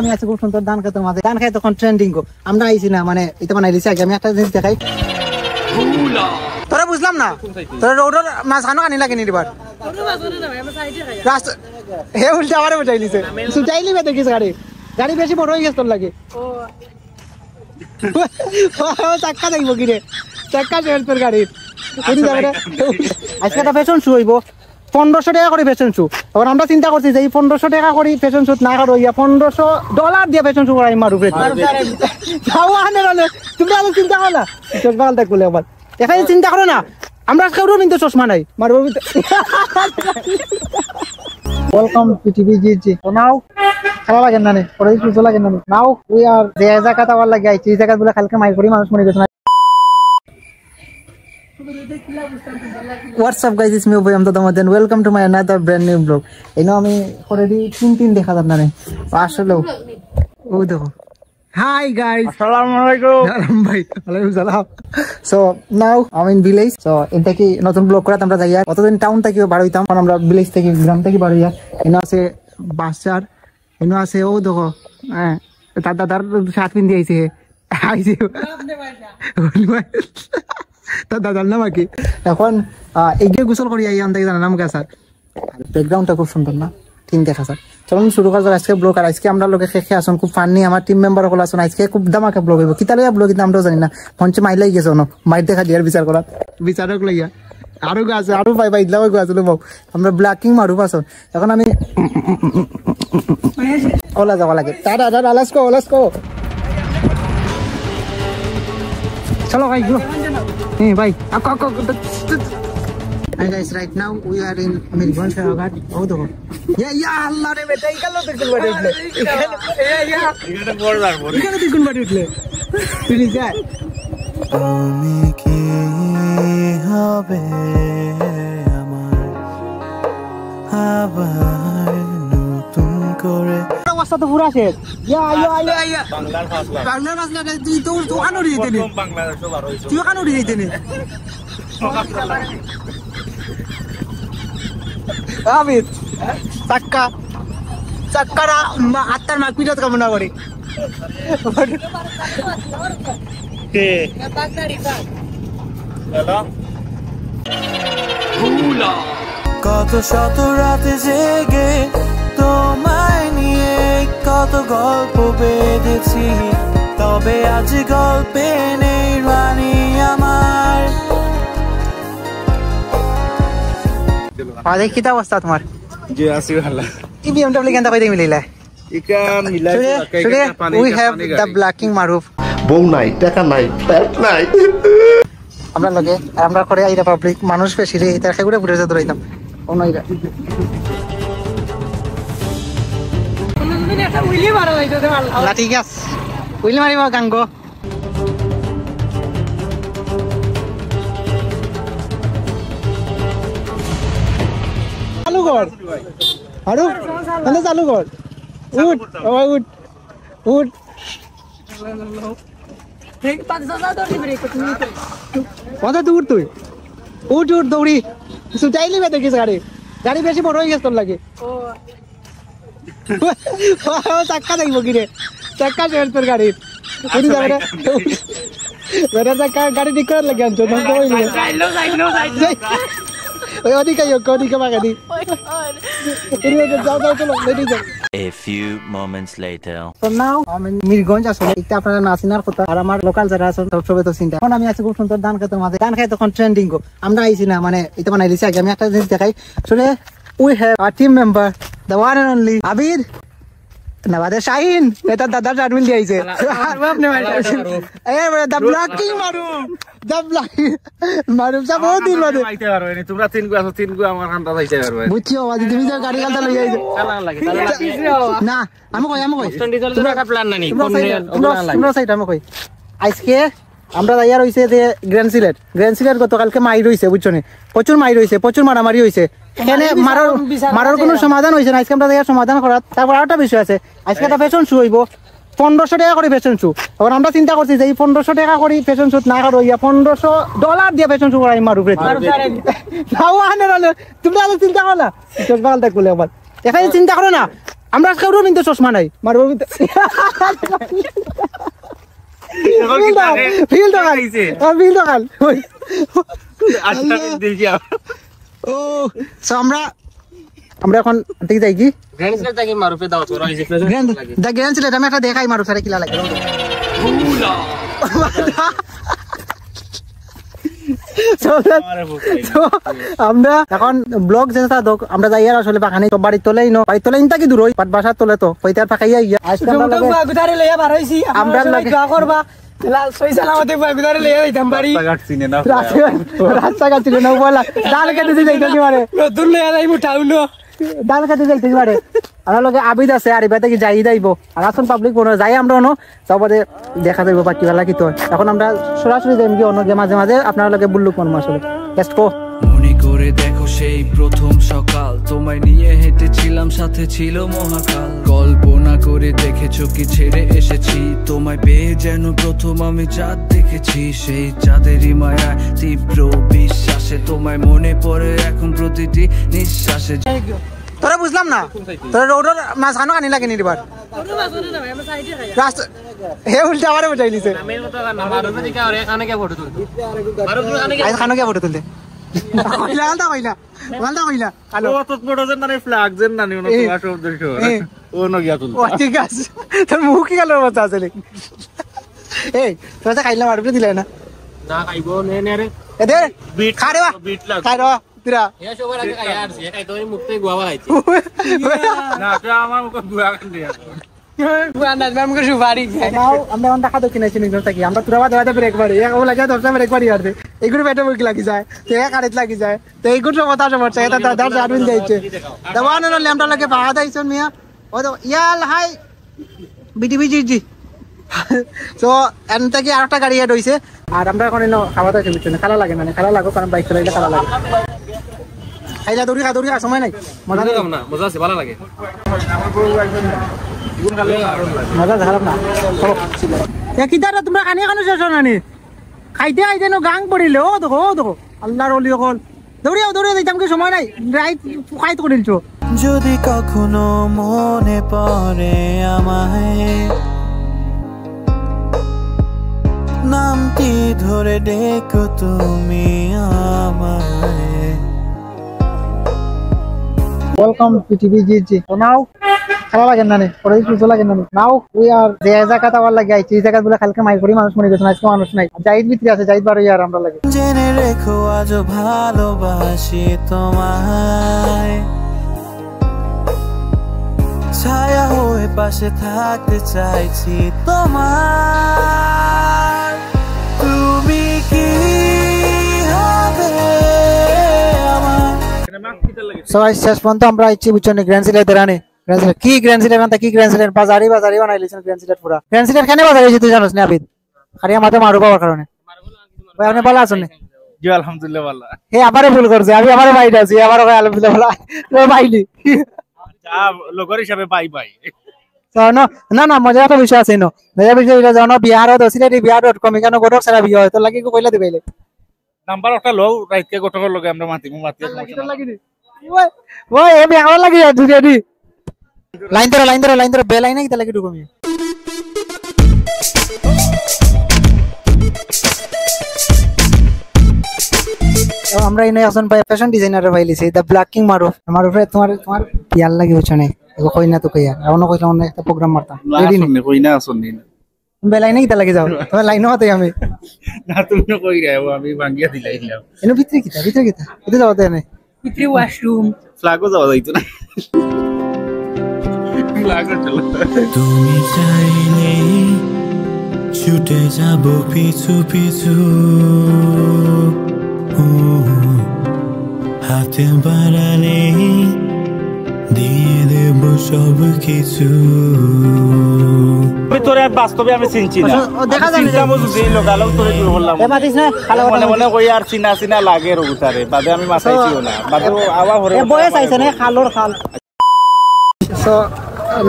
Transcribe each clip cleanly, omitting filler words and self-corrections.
আমি আছি খুব সুন্দর ধান খেতের মাঝে। ধান খাই তখন ট্রেন্ডিং আমরা আইছি না, মানে এটা বানাই দিছি আগে। আমি একটা জিনিস দেখাই তোরা, বুঝলাম না তোরা রোডের মাঝখানে আনি লাগে নিবার রাস্তা হে উল্টা আবার উঠাই নিছে উঠাইলি বেঁধে গেছে গাড়ি। গাড়ি বেশি বড় হয়ে গেছে তোর লাগে। চাক্কা দেখব কি রে, চাক্কা শেষ তোর গাড়ির। আজকে একটা ফ্যাশন শু হইব 1500 টাকা করে ফ্যাশন শু। এবার আমরা চিন্তা করছি যে এই 1500 টাকা করে ফ্যাশন শু না করো, $1500 দিয়ে ফ্যাশন শু করাই মারু। তুমি আগে চিন্তা করো না, চশমা দেখ বলে আবার এখানে চিন্তা করো না। আমরা কেউ কিন্তু চশমা নাই মারব। ওয়েলকাম টু টিভি জিজি। নাও খেলা লাগে না নে, পরে কিছু লাগে না নাও। উই আর যে জায়গা তাওয়ার লাগে আইছি, এই জায়গা বলে কালকে মাই করি মানুষ মরে গেছে না। What's up guys, it's me Ubay Amdad and welcome to my another brand new vlog. You know আমি already তিন দেখা যাব না রে আসলে। ও দেখো, hi guys, আসসালামু আলাইকুম। আলাইকুম ভাই, ওয়ালাইকুম সালাম। So now I'm in village, so এটা কি নতুন ব্লগ করা আমরা যাই। আর কতদিন টাউন থেকে বার হইতাম, কারণ আমরা ভিলেজ থেকে গ্রাম থেকে বার হইয়া। এনো আছে বাসার, এনো আছে ও দেখো হ্যাঁ তার দাদার শার্ট পিন দিয়েছে আইছে তার দাদার নাম কি। এখন এগিয়ে গোসল করি আই আনতে জানা নাম কে স্যার। ব্যাকগ্রাউন্ডটা খুব সুন্দর না, ঠিক দেখা স্যার। চলুন শুরু করা যাক আজকে ব্লগ। আর আজকে আমরা লোকে খেয়ে আসুন খুব ফানি, আমার টিম মেম্বার সকল আসুন। আজকে খুব দামাকে ব্লগ হইব। কিতা লইয়া ব্লগ কিন্তু আমরাও জানি না, মঞ্চে মাইলাই গেছে ন মাইট দেখা দিয়ার বিচার করা বিচারক লইয়া আরো আছে আরো ভাই ভাই ইদলাও আসলে বউ আমরা ব্ল্যাকিং মারুপ আসুন। এখন আমি ওলা যাওয়া লাগে টাটা টাটা লাস্কো লাস্কো। চলো ভাই গো hey bhai hi guys, right now we are in Mirgon Sharaghat. Oh দেখো ya Allah রে বেটা ইকালো দেখুন বাড়ি উঠলে এখানে বড় লাগবো এখানে দেখুন বাড়ি উঠলে তুই যা তুমি কি হবে আমার আবার নতুন করে অবস্থা তো পুরা শেষ। বাংলার ফাসলা তুই তো কানো দিতে নি, বাংলাদেশও বার হইছো তুই কানো দিতে নি আবিদ চাক্কা চাক্কারা আত্মার মাক পিটাত কামনা করি কে হ্যালো ভুলা কত শত রাতে জেগে তোমায় নিয়ে কত গল্প বেঁধেছি, তবে আজ গল্পে নেই রানী আমার। আরে কি অবস্থা তোমার? জি আছি ভালো। কি BMW কেন কইতে মিলাইলা? ইকা মিলাই টাকা পানি উই হ্যাভ দা ব্ল্যাকিং মারুফ। বউ নাই, টাকা নাই, পেট নাই। আমরা লগে আমরা করে আইরা পাবলিক মানুষ বেশি রে, এটা খেগুড়ে পুরো যত রইতাম ওনাইরা। না ঠিক আছে উইলি মারিব গাঙ্গ। চালু কর আরো মানে চালু কর উঠ উঠ উঠ কত দূর তুই উঠ উঠ দৌড়ি সুটাইলি বেঁধে গেছে গাড়ি। গাড়ি বেশি বড় হয়ে গেছে তোর লাগে। চাক্কা দেখবো কি রে, চাক্কা শেষ তোর গাড়ির। গাড়ি ঠিক করার লাগে আনছো ওই ওদিকে ওদিকে বাগানি। A few moments later. So now I'm in Mirgonj আসলে এটা আপনারা না চিনার কথা, আর আমার লোকাল যারা আছেন সবে তো চিন্তা। এখন আমি আছি খুব সুন্দর ধান খেতের মাঝে। ধান খাই তখন ট্রেন্ডিং আমরা আইছি না, মানে এটা বানাই দিছি আগে। আমি একটা জিনিস দেখাই আসলে we have a team member, the one and only Abir Nawade Shaheen. এটা দাদার জানমিল দিয়েছে the blocking Maruf the blocking মারুফ সব বহুত দিন বাদে আইতে পারবে না। তোমরা তিন গো আছো, তিন গো আমার কান্দা যাইতে পারবে বুঝছো। আদি তুমি যে গাড়ি গালটা লই আইছো চালা লাগে না আমি কই তোমরা একটা প্ল্যান নানি কোন তোমরা সাইড আমি কই আজকে আমরা যাইয়া রইছে যে গ্র্যান্ড সিলেট গতকালকে মাইর হইছে বুঝছো নি, প্রচুর মাইর হইছে, প্রচুর মারামারি হইছে। এখানে মারার কোনো সমাধান হইছে না। আজকে আমরা যাইয়া সমাধান করার। তারপর আরেকটা বিষয় আছে, আজকে একটা ফ্যাশন শো হইব 1500 টাকা করে ফ্যাশন শু। এখন আমরা চিন্তা করছি যে এই 1500 টাকা করে ফ্যাশন শুট না করো, $1500 দিয়ে ফ্যাশন শু করাই মারু ফ্রেড। তুমি আলো চিন্তা করো না, চশমা গাল দেখবো আবার এখানে চিন্তা করো না, আমরা কারোর কিন্তু চশমা নাই মারবো ফিল দোকান ও। সো আমরা এখন দেখি যাই কি গ্র্যান্ড স্লেট থেকে মারুফে দাওয়াত করা হয়েছে। গ্র্যান্ড স্লেট আমি একটা দেখাই মারুফ সারে কিলা লাগে। আমরা এখন ব্লগ যেটা আমরা যাই আর আসলে পাখানি তো বাড়ি তোলেই নো বাড়ি তোলে ইনতা কি দূর হই বাসার তোলে তো হইতার পাখাইয়া ইয়া আজকে আমরা লাগে দোয়া করবা সই সালামতে বাগদারে লইয়া যাইতাম বাড়ি রাস্তা ঘাট ছিল না বলা ডাল কেটে যাইতে পারে নতুন লইয়া যাইবো টাউনো ডাল কেটে যাইতে পারে। আমার লগে আবিদ আছে আর এবারে কি যাই যাইবো আর আসুন পাবলিক বনো যাই আমরা অনো তারপরে দেখা যাইবো বাকি বেলা কি তো এখন আমরা সরাসরি যাইম কি অন্য মাঝে মাঝে আপনার লগে বুল্লুক মন আসলে টেস্ট কো মনে করে দেখো সেই প্রথম সকাল তোমায় নিয়ে হেঁটেছিলাম সাথে ছিল মহাকাল কল্পনা করে দেখেছো কি ছেড়ে এসেছি তোমায় পেয়ে যেন প্রথম আমি চাঁদ দেখেছি সেই চাঁদেরই মায়া তীব্র বিশ্বাসে তোমায় মনে পড়ে এখন প্রতিটি নিঃশ্বাসে। তোরা বুঝলাম না তোরা রোডের মাঝখানো আনি লাগে নি এবার রাস্তা হে উল্টা আবার বজাই লিছে খানো কে ফটো তুলতে কইলা আলদা কইলা হ্যালো ও তো বড় জন মানে ফ্ল্যাগ জেন না নিও না তোমার সব দেখো ও ন গিয়া তুল ও ঠিক আছে তোর মুখ কি কালার মত আছে এই তোরা খাইলা মারবে দিলে না না খাইবো নে নে রে এদে বিট খা রে বা বিট লাগ খাই রে তিরা এ সবার আগে খাই আর সে খাই তো মুখতে গোয়া খাইছে না তো আমার মুখ গুয়া কান দিয়া আমরা দেখা তো কিনেছি থাকি আমরা তোরা দেওয়াতে ব্রেক মারি ও লাগে দশটা ব্রেক মারি আর এইগুলো পেটে মুখ লাগি যায় তো কারেন্ট লাগি যায় তো এইগুলো কথা সমস্যা এটা দাদার জানুন যাইছে দেওয়া না ল্যাম্পটা লাগে পাওয়া যাইছেন মিয়া ও তো ইয়াল হাই বিজি তো এন থেকে আর একটা গাড়ি হেড হইছে আর আমরা এখন খাওয়া দাওয়া চলছে না খালা লাগে মানে খালা লাগো কারণ বাইক চালাইলে খালা লাগে খাইলা দৌড়ি খা সময় নাই মজা না মজা আছে ভালো লাগে মজা খারাপ না কিতারা তোমরা কানি কানো শেষ নানি খাইতে খাইতে গাং পড়িলে ও দেখো আল্লাহর ওলি হল দৌড়িয়ে যাইতাম কি সময় নাই রাইট খাইতে করিলছো। যদি কখনো মনে পড়ে আমায় নামটি ধরে ডেকো তুমি আমায়। ওয়েলকাম পৃথিবী জি তো নাও খারাপ লাগে না পরে সুস্থ লাগে না নাও ওই আর যে জায়গাটা আবার লাগে আইছি এই জায়গা গুলো কালকে মাই করি মানুষ মনে গেছে আজকে মানুষ নাই জাহিদ ভিতরে আছে জাহিদ বারো আর আমরা লাগে জেনে রেখো আজ ভালোবাসি তোমায় ছায়া হয়ে পাশে থাকতে চাইছি তোমার তুমি কি হবে আমার। সবাই শেষ পর্যন্ত আমরা আইছি বুঝছেন গ্র্যান্ড সিলেট দেরানে গ্র্যান্ড সিলেট বাজারি বানাইলিছেন গ্র্যান্ড সিলেট পুরা গ্র্যান্ড সিলেট কেন বাজার হইছে তুই জানোস না আবিদ খালি আমাতে মারু পাওয়ার কারণে ভাই আপনি ভালো আছেন জি আলহামদুলিল্লাহ ভালো হে আবারে ভুল করছে আমি আবারে বাইরে আছি আবারে ভাই আলহামদুলিল্লাহ ভালো তুই বাইলি যা লোকের হিসাবে পাই না মজা একটা বিষয় আছে নো মজা বিষয় এটা জানো বিহারত সিলেটি বিহার.com এখানে গোটক সারা বিয়া হয় তো লাগি কো কইলা দিবাইলে নাম্বার একটা লও রাইতকে গোটকর লগে আমরা মাতি লাগি দি ওই এ বিহার লাগি দুই দি লাইন ধরো বে লাইনে কিতা লাগি ঢুকমি আমরা ইনে এখন ভাই ফ্যাশন ডিজাইনার ভাইলিছি দা ব্ল্যাক কিং মারুফ তোমার ইয়ার লাগি হচ্ছে না এগো কই না তো কই আর এমন কইলাম না একটা প্রোগ্রাম মারতাম রেডি নি কই না আসুন নি বে লাইনে কিতা লাগি যাও তোমার লাইনও হতে আমি না তুমি কই রাও আমি ভাঙ্গিয়া দিলাইলাম এনো ভিতরে কিতা এটা যাওতে না ভিতরে ওয়াশরুম ফ্ল্যাগও যাওয়া যাইতো না ফ্ল্যাগও চলো তুমি চাইলে ছুটে যাব পিছু পিছু হাতে বাড়ালে দিয়ে দেব সব কিছু তোরে বাস্তবে আমি চিনছি না দেখা যায় চিন্তা বুঝছি লোকালক তোরে দূর বললাম এ মাতিস না খালা মনে কই আর চিনা লাগে রুতারে বাদে আমি মাথাইছিও না বাদে আওয়া হরে এ বয়স আইছে না খালর খাল সো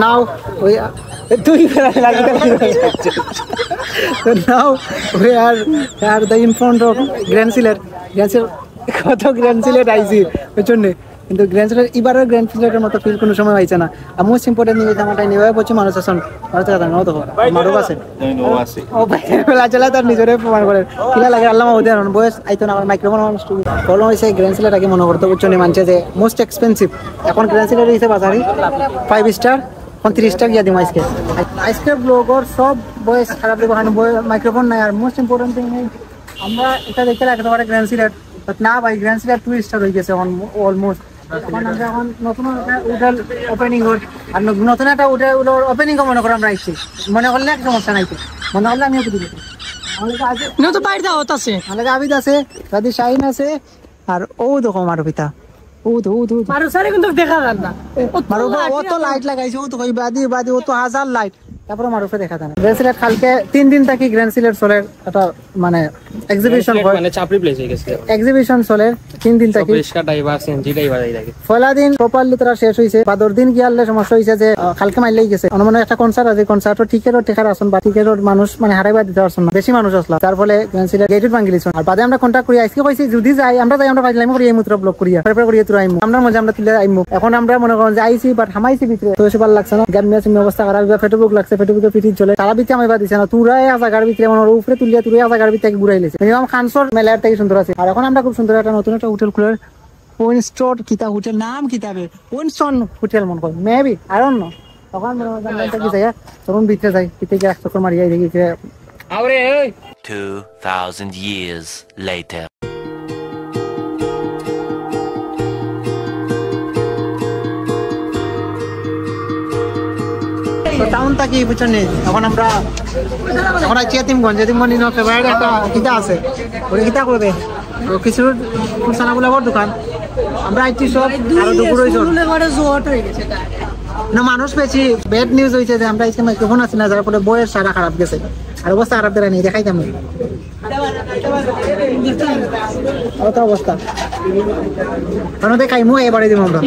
now we তুই now we are the in front of Grand Silet কত গ্র্যান্ড সিলেট আইছি বুঝছনি কিন্তু গ্র্যান্ড সিলেট এবারের গ্র্যান্ড সিলেটের মতো ফিল কোনো সময় হইছে না আর মোস্ট ইম্পর্টেন্ট নিয়ে আমারটা নিয়ে বলছি মানুষ আসন মানুষ কথা না তো মারুফ আছে ও ভাই বেলা চলা তার নিজরে প্রমাণ করে কিলা লাগে আল্লাহ উদাহরণ বয়স আইতো না আমার মাইক্রোফোন আমার স্টুডিও বলো হইছে গ্র্যান্ড সিলেট আগে মনে করতে বুঝছনি মানছে যে মোস্ট এক্সপেন্সিভ এখন গ্র্যান্ড সিলেট হইছে বাজারে 5 স্টার 30 টাকা দিয়া দিম আজকে ব্লগর সব বয়স খারাপ দিব কারণ মাইক্রোফোন নাই আর মোস্ট ইম্পর্টেন্ট থিং আমরা এটা দেখতে রাখতে পারে গ্র্যান্ড সিলেট না ভাই গ্র্যান্ড সিলেট 2 স্টার হয়ে গেছে অলমোস্ট এখন আমরা এখন নতুন একটা হোটেল ওপেনিং হল আর নতুন একটা হোটেল ওপেনিং মনে করে আমরা আইছি মনে করলে এক সমস্যা নাই তো মনে করলে আমিও দিতে তো বাইরে দাও আছে আমাদের আবিদ আছে দাদি শাহিন আছে আর ও দেখো আমার পিতা ও মারু সারে কিন্তু দেখা যান না মারু ও তো লাইট লাগাইছে ও তো কই বাদি ও তো হাজার লাইট তারপরে মারুফে দেখা যায় না গ্র্যান্ড সিলেট কালকে 3 দিন থাকি গ্র্যান্ড সিলেট চলে একটা মানে এক্সিবিশন হয় মানে চাপড়ি প্লেস হয়ে গেছে এক্সিবিশন চলে 3 দিন থাকি রিস্কা ড্রাইভার সেনজি ড্রাইভার আই লাগে পয়লা দিন প্রপারলি তারা শেষ হইছে বাদর দিন গিয়ালে সমস্যা হইছে যে কালকে মাইলেই গেছে অনুমানে একটা কনসার্ট আছে কনসার্টও টিকেটও টেকার আসন বা টিকেটর মানুষ মানে হারাইবা দিতে পারছেন না বেশি মানুষ আসলা তার ফলে গ্র্যান্ড সিলেট গেটেড ভাঙিলিছ আর বাদে আমরা কন্টাক্ট করি আজকে কইছি যদি যাই আমরা পাইলাম করি এই মুত্র ব্লক করিয়া তারপরে করিয়া তুই আইমু আমরা মজা আমরা তুলে আইমু এখন আমরা মনে করেন যে আইছি বাট হামাইছি ভিতরে তো বেশি ভালো লাগছে না গ্যাম ম্যাচ অবস্থা খারাপ ফেটবুক লাগছে ফেটবুকে পিটি চলে তারা বিতে আমি দিছে না তুরাই জায়গার ভিতরে মনে উপরে তুলিয়া তুই জায়গার ভিতরে ঘুরাইলেছে মিনিমাম খানসর মেলার থেকে সুন্দর আছে আর এখন আমরা খুব সুন্দর একটা নতুন একটা হোটেল খুলে উইনস্টন কিতা হোটেল নাম কিতাবে উইনস্টন হোটেল মনে কর মেবি আই ডোন্ট নো তখন কি যায় তখন ভিতরে যাই ভিতরে গিয়ে একটা মারি যাই দেখি আরে ওই 2000 years later তো টাউন থাকি বুঝছেন এখন আমরা এখন আছি এতিমগঞ্জ নো ফেভারিট একটা কিতা আছে ওই কিতা করবে তো কিছু ফুরসানাগুলো বড় দোকান আমরা আইছি সব আর দুপুর হইছে না মানুষ বেশি ব্যাড নিউজ হইছে যে আমরা আজকে মাইক্রোফোন আছে না যার ফলে বয়ের সারা খারাপ গেছে আর অবস্থা খারাপ দেয় নাই দেখাইতাম অবস্থা কারণ দেখাইমু এবারে দিব আমরা